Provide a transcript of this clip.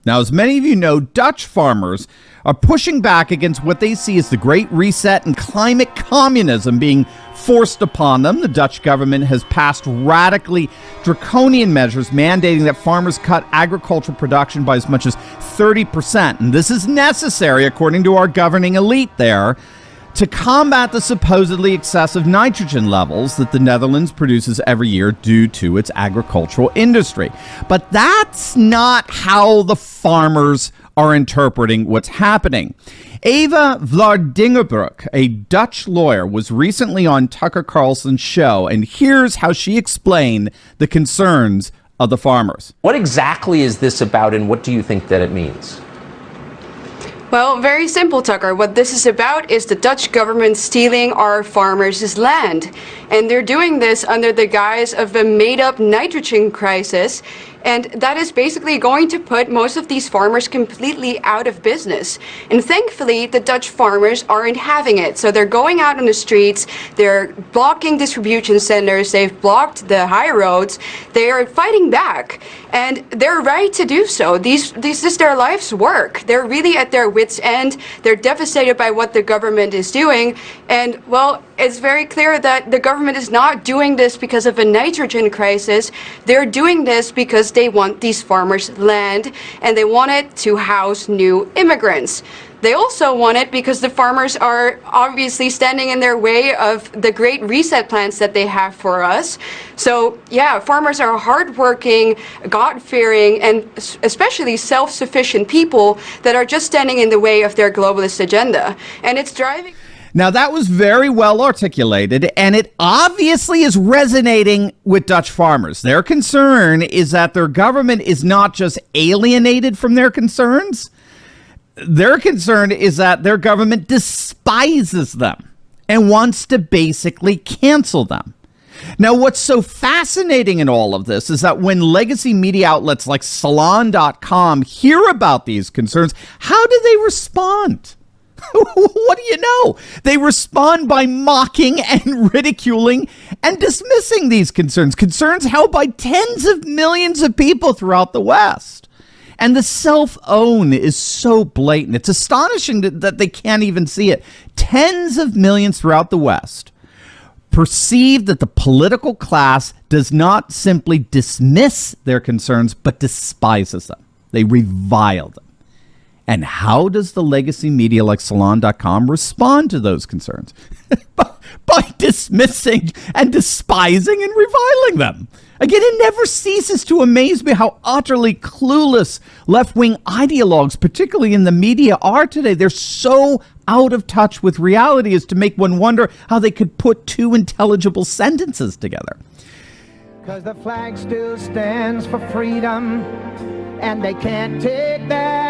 Now, as many of you know, Dutch farmers are pushing back against what they see as the Great Reset and climate communism being forced upon them. The Dutch government has passed radically draconian measures mandating that farmers cut agricultural production by as much as 30%. And this is necessary, according to our governing elite there, to combat the supposedly excessive nitrogen levels that the Netherlands produces every year due to its agricultural industry. But that's not how the farmers are interpreting what's happening. Eva Vlaardingerbroek, a Dutch lawyer, was recently on Tucker Carlson's show, and here's how she explained the concerns of the farmers. What exactly is this about, and what do you think that it means? Well, very simple, Tucker. What this is about is the Dutch government stealing our farmers' land. And they're doing this under the guise of a made-up nitrogen crisis. And that is basically going to put most of these farmers completely out of business. And thankfully, the Dutch farmers aren't having it. So they're going out on the streets, they're blocking distribution centers, they've blocked the high roads, they are fighting back. And they're right to do so. This is their life's work. They're really at their wits' end. They're devastated by what the government is doing. And, well, it's very clear that the government is not doing this because of a nitrogen crisis. They're doing this because they want these farmers' land and they want it to house new immigrants. They also want it because the farmers are obviously standing in their way of the Great Reset plans that they have for us. So, yeah, farmers are hardworking, God-fearing, and especially self-sufficient people that are just standing in the way of their globalist agenda. And it's driving... Now, that was very well articulated, and it obviously is resonating with Dutch farmers. Their concern is that their government is not just alienated from their concerns. Their concern is that their government despises them and wants to basically cancel them. Now, what's so fascinating in all of this is that when legacy media outlets like Salon.com hear about these concerns, how do they respond? What do you know? They respond by mocking and ridiculing and dismissing these concerns, concerns held by tens of millions of people throughout the West. And the self-own is so blatant. It's astonishing that they can't even see it. Tens of millions throughout the West perceive that the political class does not simply dismiss their concerns, but despises them. They revile them. And how does the legacy media like Salon.com respond to those concerns? by dismissing and despising and reviling them. Again, it never ceases to amaze me how utterly clueless left-wing ideologues, particularly in the media, are today. They're so out of touch with reality as to make one wonder how they could put two intelligible sentences together. Because the flag still stands for freedom, and they can't take that